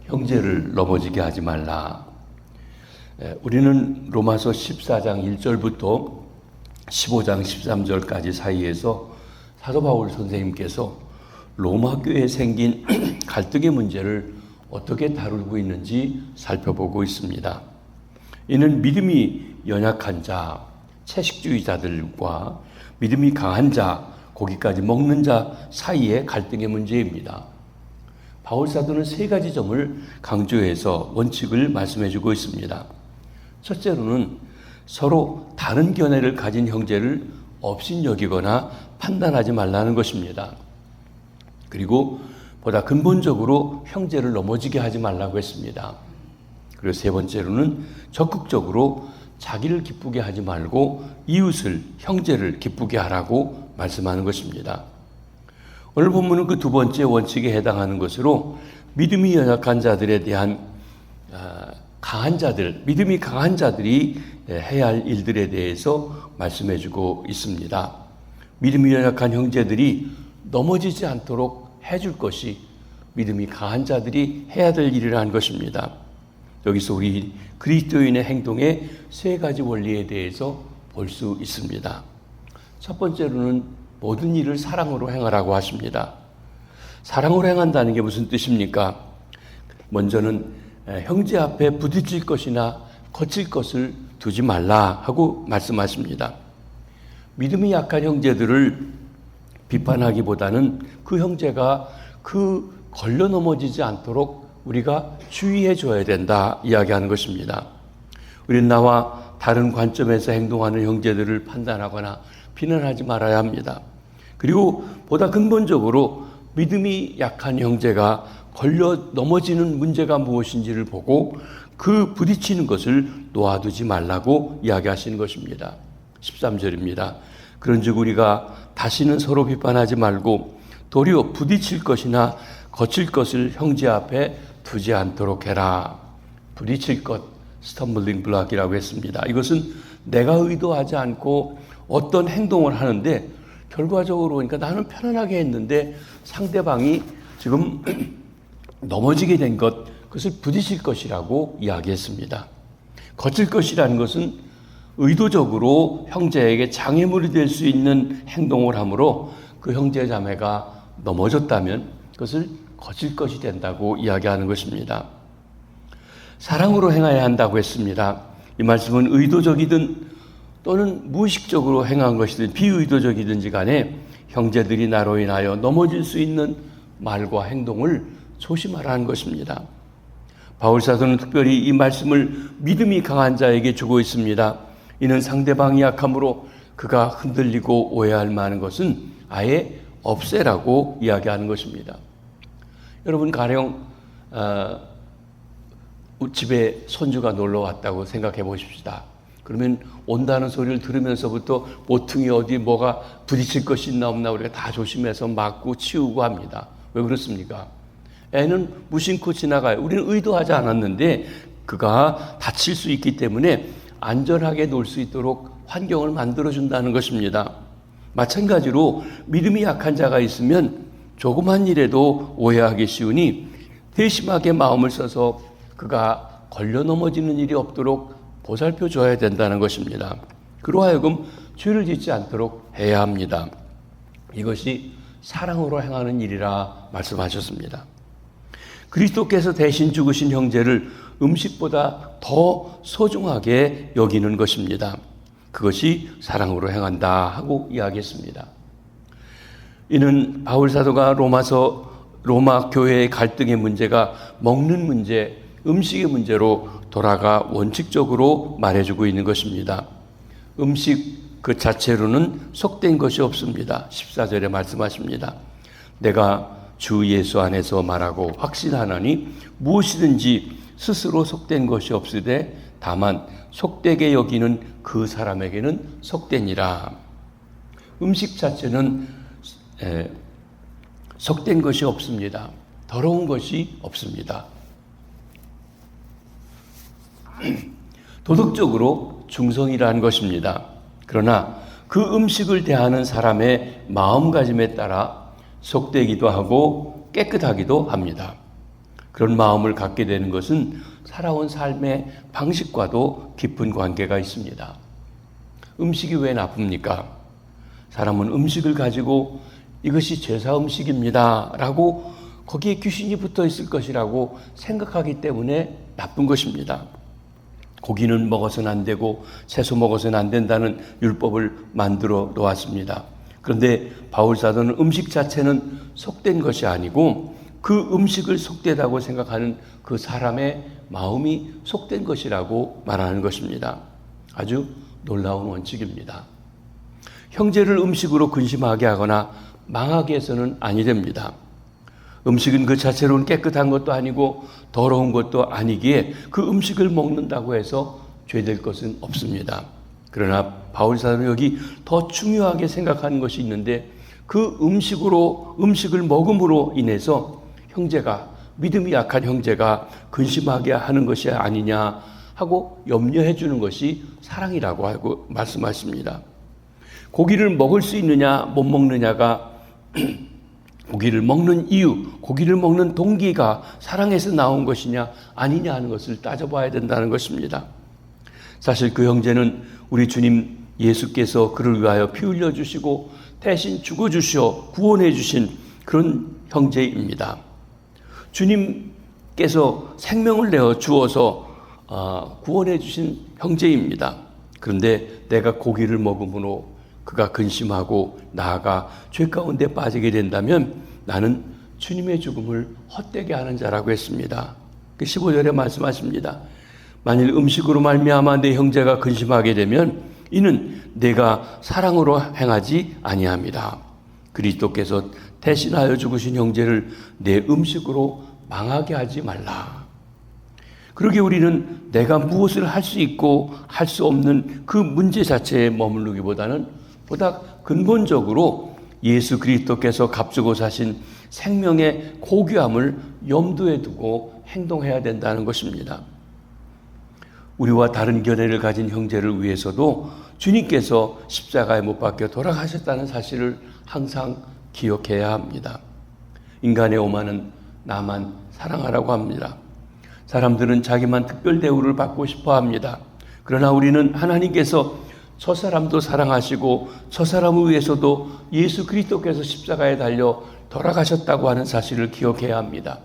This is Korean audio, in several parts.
형제를 넘어지게 하지 말라. 우리는 로마서 14장 1절부터 15장 13절까지 사이에서 사도 바울 선생님께서 로마 교회에 생긴 갈등의 문제를 어떻게 다루고 있는지 살펴보고 있습니다. 이는 믿음이 연약한 자, 채식주의자들과 믿음이 강한 자, 고기까지 먹는 자 사이의 갈등의 문제입니다. 바울 사도는 세 가지 점을 강조해서 원칙을 말씀해 주고 있습니다. 첫째로는 서로 다른 견해를 가진 형제를 업신여기거나 판단하지 말라는 것입니다. 그리고 보다 근본적으로 형제를 넘어지게 하지 말라고 했습니다. 그리고 세 번째로는 적극적으로 자기를 기쁘게 하지 말고 이웃을, 형제를 기쁘게 하라고 말씀하는 것입니다. 오늘 본문은 그 두 번째 원칙에 해당하는 것으로 믿음이 연약한 자들에 대한 강한 자들, 믿음이 강한 자들이 해야 할 일들에 대해서 말씀해 주고 있습니다. 믿음이 연약한 형제들이 넘어지지 않도록 해줄 것이 믿음이 강한 자들이 해야 될 일이라는 것입니다. 여기서 우리 그리스도인의 행동의 세 가지 원리에 대해서 볼 수 있습니다. 첫 번째로는 모든 일을 사랑으로 행하라고 하십니다. 사랑으로 행한다는 게 무슨 뜻입니까? 먼저는 형제 앞에 부딪힐 것이나 거칠 것을 두지 말라 하고 말씀하십니다. 믿음이 약한 형제들을 비판하기보다는 그 형제가 걸려 넘어지지 않도록 우리가 주의해 줘야 된다 이야기하는 것입니다. 우리는 나와 다른 관점에서 행동하는 형제들을 판단하거나 비난하지 말아야 합니다. 그리고 보다 근본적으로 믿음이 약한 형제가 걸려 넘어지는 문제가 무엇인지를 보고 그 부딪히는 것을 놓아두지 말라고 이야기하시는 것입니다. 13절입니다. 그런즉 우리가 다시는 서로 비판하지 말고 도리어 부딪힐 것이나 거칠 것을 형제 앞에 두지 않도록 해라. 부딪힐 것, 스텀블링 블락이라고 했습니다. 이것은 내가 의도하지 않고 어떤 행동을 하는데 결과적으로 그러니까 나는 편안하게 했는데 상대방이 지금 넘어지게 된 것, 그것을 부딪힐 것이라고 이야기했습니다. 거칠 것이라는 것은 의도적으로 형제에게 장애물이 될 수 있는 행동을 하므로 그 형제 자매가 넘어졌다면 그것을 거칠 것이 된다고 이야기하는 것입니다. 사랑으로 행해야 한다고 했습니다. 이 말씀은 의도적이든 또는 무의식적으로 행한 것이든 비의도적이든지 간에 형제들이 나로 인하여 넘어질 수 있는 말과 행동을 조심하라는 것입니다. 바울 사도는 특별히 이 말씀을 믿음이 강한 자에게 주고 있습니다. 이는 상대방이 약함으로 그가 흔들리고 오해할 만한 것은 아예 없애라고 이야기하는 것입니다. 여러분 가령 집에 손주가 놀러 왔다고 생각해 보십시다. 그러면 온다는 소리를 들으면서부터 모퉁이 어디 뭐가 부딪힐 것이 있나 없나 우리가 다 조심해서 막고 치우고 합니다. 왜 그렇습니까? 애는 무심코 지나가요. 우리는 의도하지 않았는데 그가 다칠 수 있기 때문에 안전하게 놀 수 있도록 환경을 만들어준다는 것입니다. 마찬가지로 믿음이 약한 자가 있으면 조그만 일에도 오해하기 쉬우니 대심하게 마음을 써서 그가 걸려 넘어지는 일이 없도록 보살펴 줘야 된다는 것입니다. 그로 하여금 죄를 짓지 않도록 해야 합니다. 이것이 사랑으로 행하는 일이라 말씀하셨습니다. 그리스도께서 대신 죽으신 형제를 음식보다 더 소중하게 여기는 것입니다. 그것이 사랑으로 행한다 하고 이야기했습니다. 이는 바울 사도가 로마 교회의 갈등의 문제가 먹는 문제, 음식의 문제로 돌아가 원칙적으로 말해주고 있는 것입니다. 음식 그 자체로는 속된 것이 없습니다. 14절에 말씀하십니다. 내가 주 예수 안에서 말하고 확신하나니 무엇이든지 스스로 속된 것이 없으되 다만 속되게 여기는 그 사람에게는 속되니라. 음식 자체는 속된 것이 없습니다. 더러운 것이 없습니다. 도덕적으로 중성이라는 것입니다. 그러나 그 음식을 대하는 사람의 마음가짐에 따라 속되기도 하고 깨끗하기도 합니다. 그런 마음을 갖게 되는 것은 살아온 삶의 방식과도 깊은 관계가 있습니다. 음식이 왜 나쁩니까? 사람은 음식을 가지고 이것이 제사 음식입니다 라고 거기에 귀신이 붙어 있을 것이라고 생각하기 때문에 나쁜 것입니다. 고기는 먹어서는 안 되고 채소 먹어서는 안 된다는 율법을 만들어 놓았습니다. 그런데 바울사도는 음식 자체는 속된 것이 아니고 그 음식을 속되다고 생각하는 그 사람의 마음이 속된 것이라고 말하는 것입니다. 아주 놀라운 원칙입니다. 형제를 음식으로 근심하게 하거나 망하게 해서는 아니 됩니다. 음식은 그 자체로는 깨끗한 것도 아니고 더러운 것도 아니기에 그 음식을 먹는다고 해서 죄될 것은 없습니다. 그러나 바울사도는 여기 더 중요하게 생각하는 것이 있는데 그 음식을 먹음으로 인해서 형제가, 믿음이 약한 형제가 근심하게 하는 것이 아니냐 하고 염려해 주는 것이 사랑이라고 하고 말씀하십니다. 고기를 먹을 수 있느냐 못 먹느냐가 고기를 먹는 이유, 고기를 먹는 동기가 사랑에서 나온 것이냐 아니냐 하는 것을 따져봐야 된다는 것입니다. 사실 그 형제는 우리 주님 예수께서 그를 위하여 피 흘려 주시고 대신 죽어주시어 구원해 주신 그런 형제입니다. 주님께서 생명을 내어 주어서 구원해 주신 형제입니다. 그런데 내가 고기를 먹음으로 그가 근심하고 나아가 죄 가운데 빠지게 된다면 나는 주님의 죽음을 헛되게 하는 자라고 했습니다. 15절에 말씀하십니다. 만일 음식으로 말미암아 내 형제가 근심하게 되면 이는 내가 사랑으로 행하지 아니함이라. 그리스도께서 대신하여 죽으신 형제를 내 음식으로 망하게 하지 말라. 그러기에 우리는 내가 무엇을 할 수 있고 할 수 없는 그 문제 자체에 머무르기보다는 보다 근본적으로 예수 그리스도께서 값주고 사신 생명의 고귀함을 염두에 두고 행동해야 된다는 것입니다. 우리와 다른 견해를 가진 형제를 위해서도 주님께서 십자가에 못 박혀 돌아가셨다는 사실을 항상 기억해야 합니다. 인간의 오만은 나만 사랑하라고 합니다. 사람들은 자기만 특별 대우를 받고 싶어 합니다. 그러나 우리는 하나님께서 저 사람도 사랑하시고 저 사람을 위해서도 예수 그리스도께서 십자가에 달려 돌아가셨다고 하는 사실을 기억해야 합니다.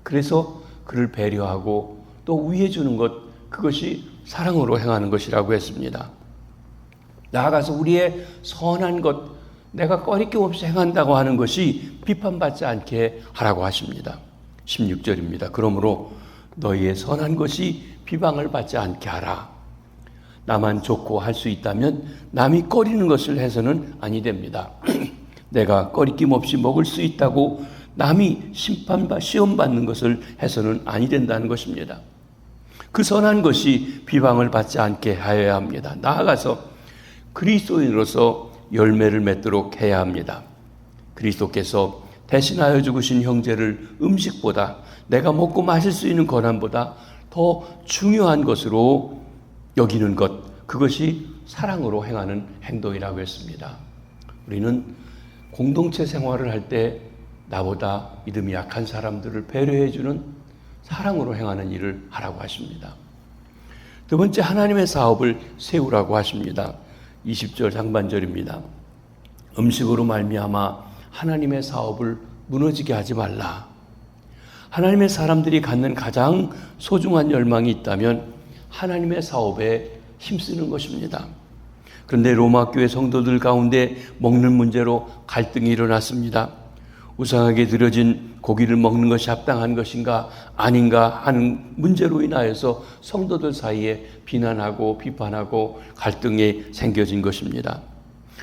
그래서 그를 배려하고 또 위해 주는 것, 그것이 사랑으로 행하는 것이라고 했습니다. 나아가서 우리의 선한 것, 내가 꺼리낌 없이 행한다고 하는 것이 비판받지 않게 하라고 하십니다. 16절입니다. 그러므로 너희의 선한 것이 비방을 받지 않게 하라. 나만 좋고 할 수 있다면 남이 꺼리는 것을 해서는 아니 됩니다. 내가 꺼리낌 없이 먹을 수 있다고 남이 시험받는 것을 해서는 아니 된다는 것입니다. 그 선한 것이 비방을 받지 않게 하여야 합니다. 나아가서 그리스도인으로서 열매를 맺도록 해야 합니다. 그리스도께서 대신하여 죽으신 형제를 음식보다 내가 먹고 마실 수 있는 권한보다 더 중요한 것으로 여기는 것, 그것이 사랑으로 행하는 행동이라고 했습니다. 우리는 공동체 생활을 할 때 나보다 믿음이 약한 사람들을 배려해주는 사랑으로 행하는 일을 하라고 하십니다. 두 번째, 하나님의 사업을 세우라고 하십니다. 20절 상반절입니다. 음식으로 말미암아 하나님의 사업을 무너지게 하지 말라. 하나님의 사람들이 갖는 가장 소중한 열망이 있다면 하나님의 사업에 힘쓰는 것입니다. 그런데 로마 교회 성도들 가운데 먹는 문제로 갈등이 일어났습니다. 우상에게 드려진 고기를 먹는 것이 합당한 것인가 아닌가 하는 문제로 인하여서 성도들 사이에 비난하고 비판하고 갈등이 생겨진 것입니다.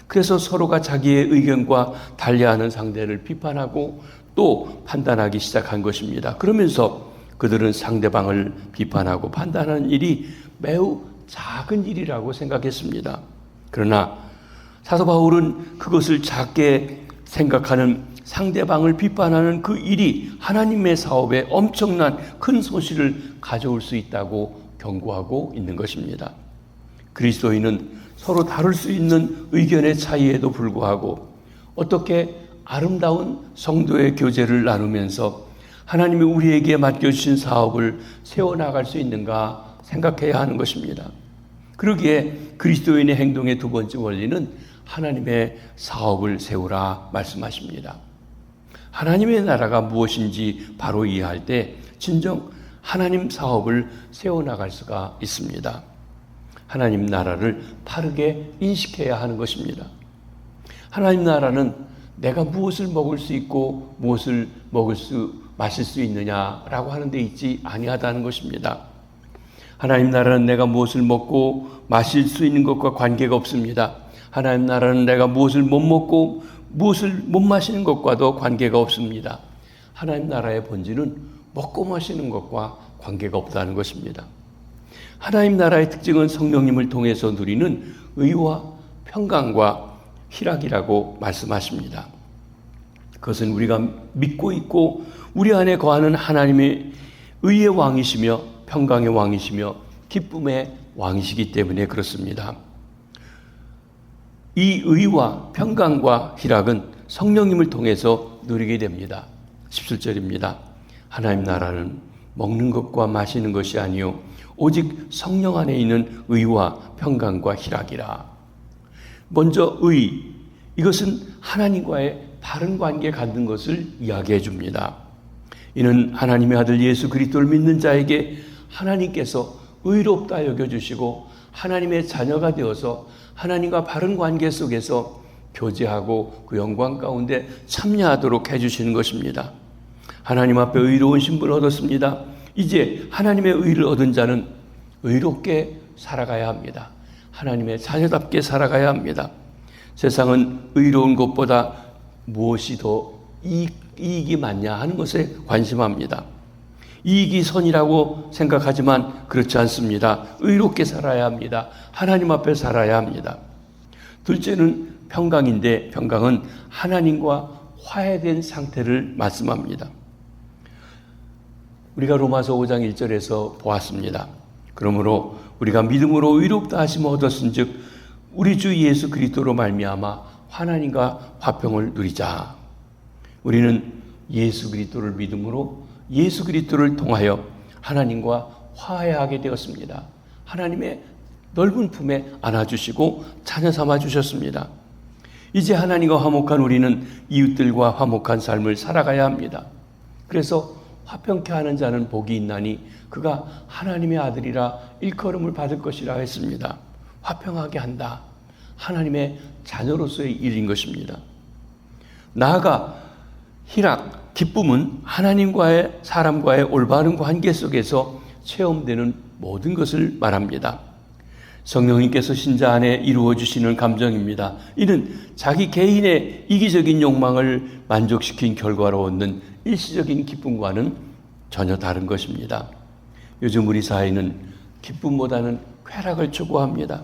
그래서 서로가 자기의 의견과 달리하는 상대를 비판하고 또 판단하기 시작한 것입니다. 그러면서 그들은 상대방을 비판하고 판단하는 일이 매우 작은 일이라고 생각했습니다. 그러나 사도 바울은 그것을 작게 생각하는 상대방을 비판하는 그 일이 하나님의 사업에 엄청난 큰 소실을 가져올 수 있다고 경고하고 있는 것입니다. 그리스도인은 서로 다룰 수 있는 의견의 차이에도 불구하고 어떻게 아름다운 성도의 교제를 나누면서 하나님이 우리에게 맡겨주신 사업을 세워나갈 수 있는가 생각해야 하는 것입니다. 그러기에 그리스도인의 행동의 두 번째 원리는 하나님의 사업을 세우라 말씀하십니다. 하나님의 나라가 무엇인지 바로 이해할 때 진정 하나님 사업을 세워나갈 수가 있습니다. 하나님 나라를 바르게 인식해야 하는 것입니다. 하나님 나라는 내가 무엇을 먹을 수 있고 무엇을 마실 수 있느냐라고 하는 데 있지 아니하다는 것입니다. 하나님 나라는 내가 무엇을 먹고 마실 수 있는 것과 관계가 없습니다. 하나님 나라는 내가 무엇을 못 먹고 무엇을 못 마시는 것과도 관계가 없습니다. 하나님 나라의 본질은 먹고 마시는 것과 관계가 없다는 것입니다. 하나님 나라의 특징은 성령님을 통해서 누리는 의와 평강과 희락이라고 말씀하십니다. 그것은 우리가 믿고 있고 우리 안에 거하는 하나님의 의의 왕이시며 평강의 왕이시며 기쁨의 왕이시기 때문에 그렇습니다. 이 의와 평강과 희락은 성령님을 통해서 누리게 됩니다. 17절입니다. 하나님 나라는 먹는 것과 마시는 것이 아니요 오직 성령 안에 있는 의와 평강과 희락이라. 먼저 의, 이것은 하나님과의 바른 관계 갖는 것을 이야기해 줍니다. 이는 하나님의 아들 예수 그리스도를 믿는 자에게 하나님께서 의롭다 여겨주시고 하나님의 자녀가 되어서 하나님과 바른 관계 속에서 교제하고 그 영광 가운데 참여하도록 해주시는 것입니다. 하나님 앞에 의로운 신분을 얻었습니다. 이제 하나님의 의를 얻은 자는 의롭게 살아가야 합니다. 하나님의 자녀답게 살아가야 합니다. 세상은 의로운 것보다 무엇이 더 이익이 많냐 하는 것에 관심합니다. 이익이 선이라고 생각하지만 그렇지 않습니다. 의롭게 살아야 합니다. 하나님 앞에 살아야 합니다. 둘째는 평강인데 평강은 하나님과 화해된 상태를 말씀합니다. 우리가 로마서 5장 1절에서 보았습니다. 그러므로 우리가 믿음으로 의롭다 하심을 얻었은즉 우리 주 예수 그리스도로 말미암아 하나님과 화평을 누리자. 우리는 예수 그리스도를 믿음으로 예수 그리스도를 통하여 하나님과 화해하게 되었습니다. 하나님의 넓은 품에 안아주시고 자녀 삼아 주셨습니다. 이제 하나님과 화목한 우리는 이웃들과 화목한 삶을 살아가야 합니다. 그래서 화평케 하는 자는 복이 있나니 그가 하나님의 아들이라 일컬음을 받을 것이라 했습니다. 화평하게 한다. 하나님의 자녀로서의 일인 것입니다. 나아가 희락, 기쁨은 하나님과의 사람과의 올바른 관계 속에서 체험되는 모든 것을 말합니다. 성령님께서 신자 안에 이루어주시는 감정입니다. 이는 자기 개인의 이기적인 욕망을 만족시킨 결과로 얻는 일시적인 기쁨과는 전혀 다른 것입니다. 요즘 우리 사회는 기쁨보다는 쾌락을 추구합니다.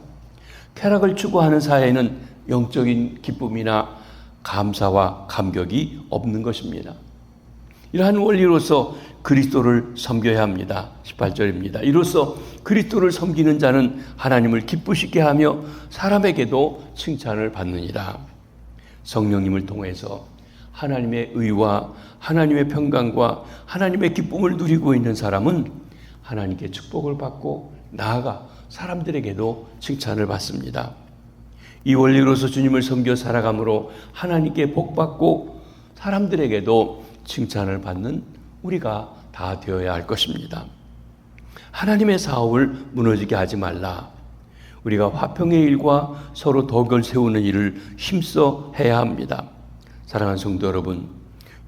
쾌락을 추구하는 사회는 영적인 기쁨이나 감사와 감격이 없는 것입니다. 이러한 원리로서 그리스도를 섬겨야 합니다. 18절입니다. 이로써 그리스도를 섬기는 자는 하나님을 기쁘시게 하며 사람에게도 칭찬을 받느니라. 성령님을 통해서 하나님의 의와 하나님의 평강과 하나님의 기쁨을 누리고 있는 사람은 하나님께 축복을 받고 나아가 사람들에게도 칭찬을 받습니다. 이 원리로서 주님을 섬겨 살아감으로 하나님께 복받고 사람들에게도 칭찬을 받는 우리가 다 되어야 할 것입니다. 하나님의 사업을 무너지게 하지 말라. 우리가 화평의 일과 서로 덕을 세우는 일을 힘써 해야 합니다. 사랑하는 성도 여러분,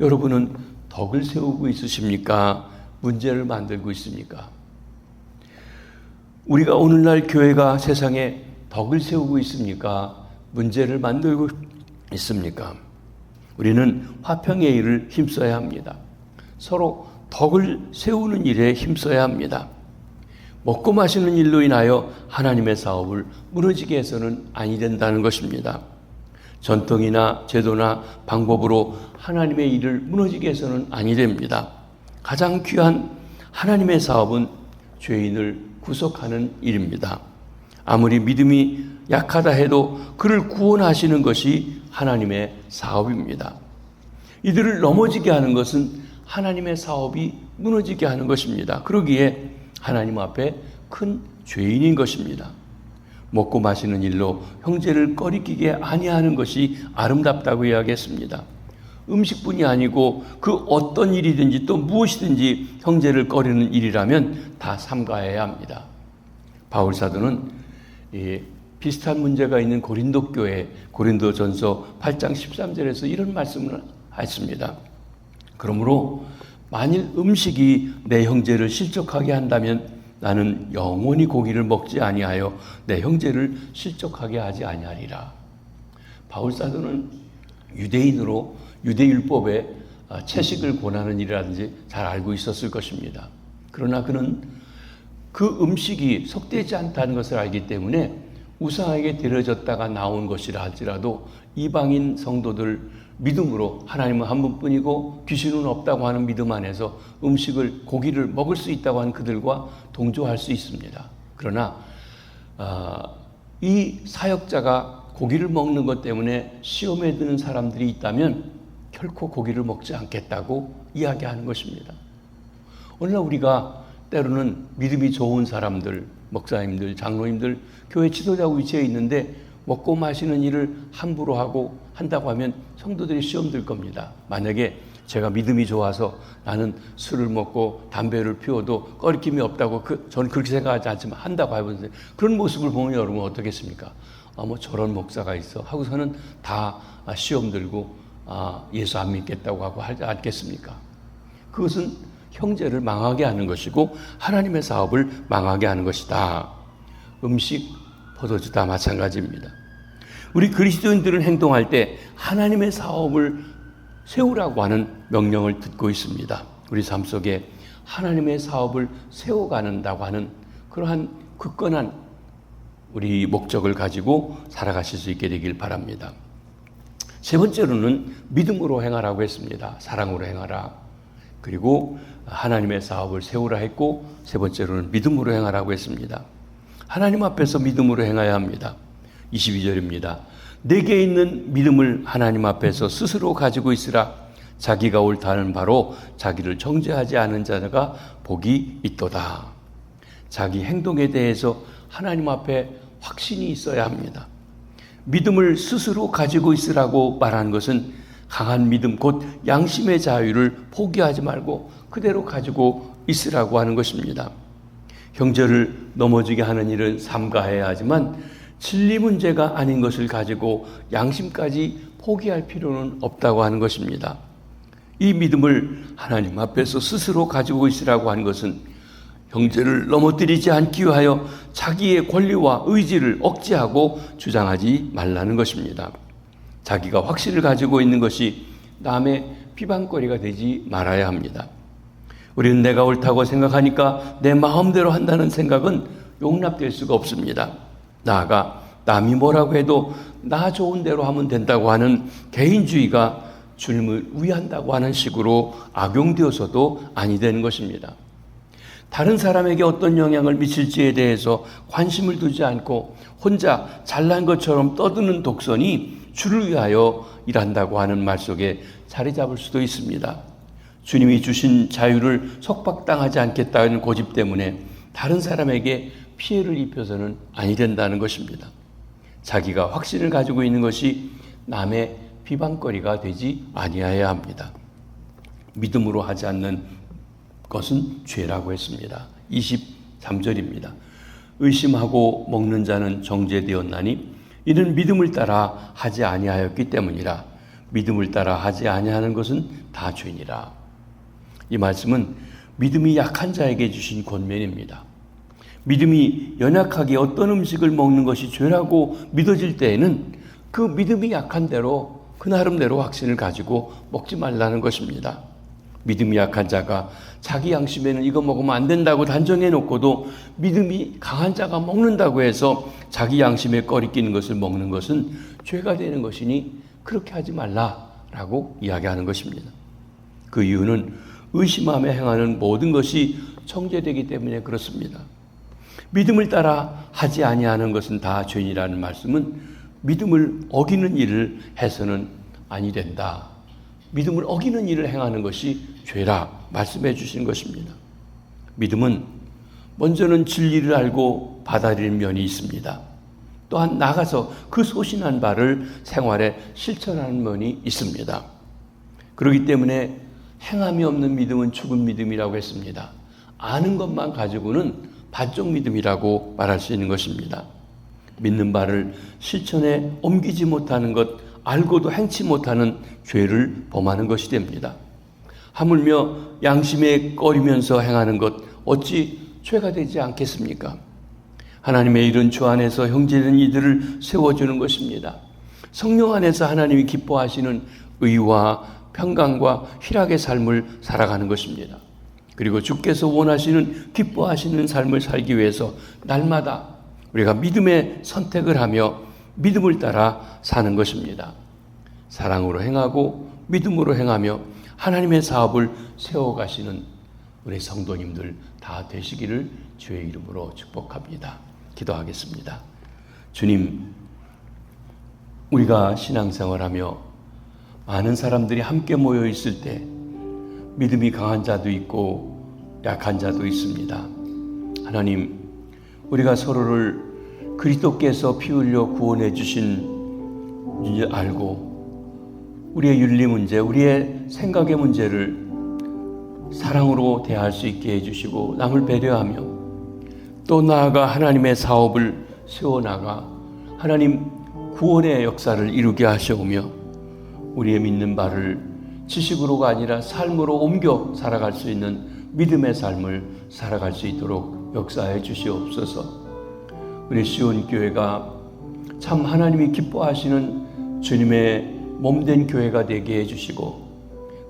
여러분은 덕을 세우고 있으십니까? 문제를 만들고 있습니까? 우리가 오늘날 교회가 세상에 덕을 세우고 있습니까? 문제를 만들고 있습니까? 우리는 화평의 일을 힘써야 합니다. 서로 덕을 세우는 일에 힘써야 합니다. 먹고 마시는 일로 인하여 하나님의 사업을 무너지게 해서는 아니 된다는 것입니다. 전통이나 제도나 방법으로 하나님의 일을 무너지게 해서는 아니 됩니다. 가장 귀한 하나님의 사업은 죄인을 구속하는 일입니다. 아무리 믿음이 약하다 해도 그를 구원하시는 것이 하나님의 사업입니다. 이들을 넘어지게 하는 것은 하나님의 사업이 무너지게 하는 것입니다. 그러기에 하나님 앞에 큰 죄인인 것입니다. 먹고 마시는 일로 형제를 꺼리끼게 아니하는 것이 아름답다고 이야기했습니다. 음식뿐이 아니고 그 어떤 일이든지 또 무엇이든지 형제를 꺼리는 일이라면 다 삼가해야 합니다. 바울 사도는 비슷한 문제가 있는 고린도 교회 고린도전서 8장 13절에서 이런 말씀을 했습니다. 그러므로 만일 음식이 내 형제를 실족하게 한다면 나는 영원히 고기를 먹지 아니하여 내 형제를 실족하게 하지 아니하리라. 바울 사도는 유대인으로 유대율법에 채식을 권하는 일이라든지 잘 알고 있었을 것입니다. 그러나 그는 그 음식이 속되지 않다는 것을 알기 때문에 우상에게 드려졌다가 나온 것이라 할지라도 이방인 성도들 믿음으로 하나님은 한 분뿐이고 귀신은 없다고 하는 믿음 안에서 고기를 먹을 수 있다고 하는 그들과 동조할 수 있습니다. 그러나 이 사역자가 고기를 먹는 것 때문에 시험에 드는 사람들이 있다면 결코 고기를 먹지 않겠다고 이야기하는 것입니다. 오늘날 우리가 때로는 믿음이 좋은 사람들, 목사님들, 장로님들, 교회 지도자 위치에 있는데 먹고 마시는 일을 함부로 한다고 하면 성도들이 시험 들 겁니다. 만약에 제가 믿음이 좋아서 나는 술을 먹고 담배를 피워도 꺼리낌이 없다고 저는 그렇게 생각하지 않지만 한다고 해보세요. 그런 모습을 보면 여러분 어떻겠습니까? 저런 목사가 있어 하고서는 다 시험 들고 예수 안 믿겠다고 하고 하지 않겠습니까? 그것은 형제를 망하게 하는 것이고 하나님의 사업을 망하게 하는 것이다. 음식, 포도주 다 마찬가지입니다. 우리 그리스도인들은 행동할 때 하나님의 사업을 세우라고 하는 명령을 듣고 있습니다. 우리 삶 속에 하나님의 사업을 세워가는다고 하는 그러한 굳건한 우리 목적을 가지고 살아가실 수 있게 되길 바랍니다. 세 번째로는 믿음으로 행하라고 했습니다. 사랑으로 행하라. 그리고 하나님의 사업을 세우라 했고 세 번째로는 믿음으로 행하라고 했습니다. 하나님 앞에서 믿음으로 행해야 합니다. 22절입니다. 내게 있는 믿음을 하나님 앞에서 스스로 가지고 있으라. 자기가 옳다는 바로 자기를 정죄하지 않은 자가 복이 있도다. 자기 행동에 대해서 하나님 앞에 확신이 있어야 합니다. 믿음을 스스로 가지고 있으라고 말하는 것은 강한 믿음, 곧 양심의 자유를 포기하지 말고 그대로 가지고 있으라고 하는 것입니다. 형제를 넘어지게 하는 일은 삼가해야 하지만 진리 문제가 아닌 것을 가지고 양심까지 포기할 필요는 없다고 하는 것입니다. 이 믿음을 하나님 앞에서 스스로 가지고 있으라고 하는 것은 형제를 넘어뜨리지 않기 위하여 자기의 권리와 의지를 억제하고 주장하지 말라는 것입니다. 자기가 확신을 가지고 있는 것이 남의 비방거리가 되지 말아야 합니다. 우리는 내가 옳다고 생각하니까 내 마음대로 한다는 생각은 용납될 수가 없습니다. 나아가 남이 뭐라고 해도 나 좋은 대로 하면 된다고 하는 개인주의가 주님을 위한다고 하는 식으로 악용되어서도 아니 되는 것입니다. 다른 사람에게 어떤 영향을 미칠지에 대해서 관심을 두지 않고 혼자 잘난 것처럼 떠드는 독선이 주를 위하여 일한다고 하는 말 속에 자리 잡을 수도 있습니다. 주님이 주신 자유를 속박당하지 않겠다는 고집 때문에 다른 사람에게 피해를 입혀서는 아니 된다는 것입니다. 자기가 확신을 가지고 있는 것이 남의 비방거리가 되지 아니하여야 합니다. 믿음으로 하지 않는 것은 죄라고 했습니다. 23절입니다. 의심하고 먹는 자는 정죄되었나니 이는 믿음을 따라 하지 아니하였기 때문이라. 믿음을 따라 하지 아니하는 것은 다 죄니라. 이 말씀은 믿음이 약한 자에게 주신 권면입니다. 믿음이 연약하게 어떤 음식을 먹는 것이 죄라고 믿어질 때에는 그 믿음이 약한 대로 그 나름대로 확신을 가지고 먹지 말라는 것입니다. 믿음이 약한 자가 자기 양심에는 이거 먹으면 안 된다고 단정해 놓고도 믿음이 강한 자가 먹는다고 해서 자기 양심에 꺼리끼는 것을 먹는 것은 죄가 되는 것이니 그렇게 하지 말라라고 이야기하는 것입니다. 그 이유는 의심하며 행하는 모든 것이 정죄되기 때문에 그렇습니다. 믿음을 따라 하지 아니하는 것은 다 죄이라는 말씀은 믿음을 어기는 일을 해서는 아니 된다. 믿음을 어기는 일을 행하는 것이 죄라 말씀해 주신 것입니다. 믿음은 먼저는 진리를 알고 받아들이는 면이 있습니다. 또한 나가서 그 소신한 바를 생활에 실천하는 면이 있습니다. 그렇기 때문에 행함이 없는 믿음은 죽은 믿음이라고 했습니다. 아는 것만 가지고는 반쪽 믿음이라고 말할 수 있는 것입니다. 믿는 바를 실천에 옮기지 못하는 것, 알고도 행치 못하는 죄를 범하는 것이 됩니다. 하물며 양심에 꺼리면서 행하는 것 어찌 죄가 되지 않겠습니까? 하나님의 일은 주 안에서 형제된 이들을 세워주는 것입니다. 성령 안에서 하나님이 기뻐하시는 의와 평강과 희락의 삶을 살아가는 것입니다. 그리고 주께서 원하시는 기뻐하시는 삶을 살기 위해서 날마다 우리가 믿음의 선택을 하며 믿음을 따라 사는 것입니다. 사랑으로 행하고 믿음으로 행하며 하나님의 사업을 세워가시는 우리 성도님들 다 되시기를 주의 이름으로 축복합니다. 기도하겠습니다. 주님, 우리가 신앙생활하며 많은 사람들이 함께 모여 있을 때 믿음이 강한 자도 있고 약한 자도 있습니다. 하나님, 우리가 서로를 그리스도께서 피 흘려 구원해 주신 줄 알고 우리의 윤리 문제, 우리의 생각의 문제를 사랑으로 대할 수 있게 해주시고 남을 배려하며 또 나아가 하나님의 사업을 세워나가 하나님 구원의 역사를 이루게 하시오며 우리의 믿는 바를 지식으로가 아니라 삶으로 옮겨 살아갈 수 있는 믿음의 삶을 살아갈 수 있도록 역사해 주시옵소서. 우리 시온교회가 참 하나님이 기뻐하시는 주님의 몸된 교회가 되게 해주시고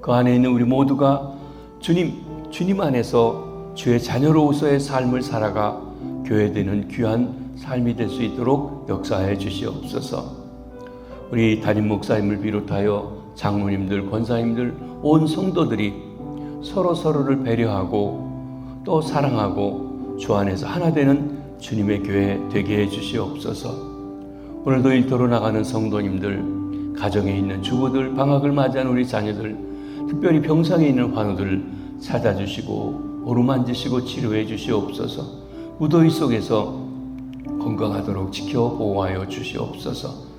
그 안에 있는 우리 모두가 주님 안에서 주의 자녀로서의 삶을 살아가 교회되는 귀한 삶이 될 수 있도록 역사해 주시옵소서. 우리 담임 목사님을 비롯하여 장로님들, 권사님들, 온 성도들이 서로를 배려하고 또 사랑하고 주 안에서 하나 되는 주님의 교회 되게 해 주시옵소서. 오늘도 일터로 나가는 성도님들, 가정에 있는 주부들, 방학을 맞이한 우리 자녀들, 특별히 병상에 있는 환우들 찾아주시고 어루만지시고 치료해 주시옵소서. 무더위 속에서 건강하도록 지켜 보호하여 주시옵소서.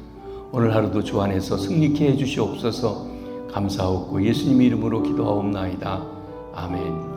오늘 하루도 주 안에서 승리케 해 주시옵소서. 감사하고 예수님 이름으로 기도하옵나이다. 아멘.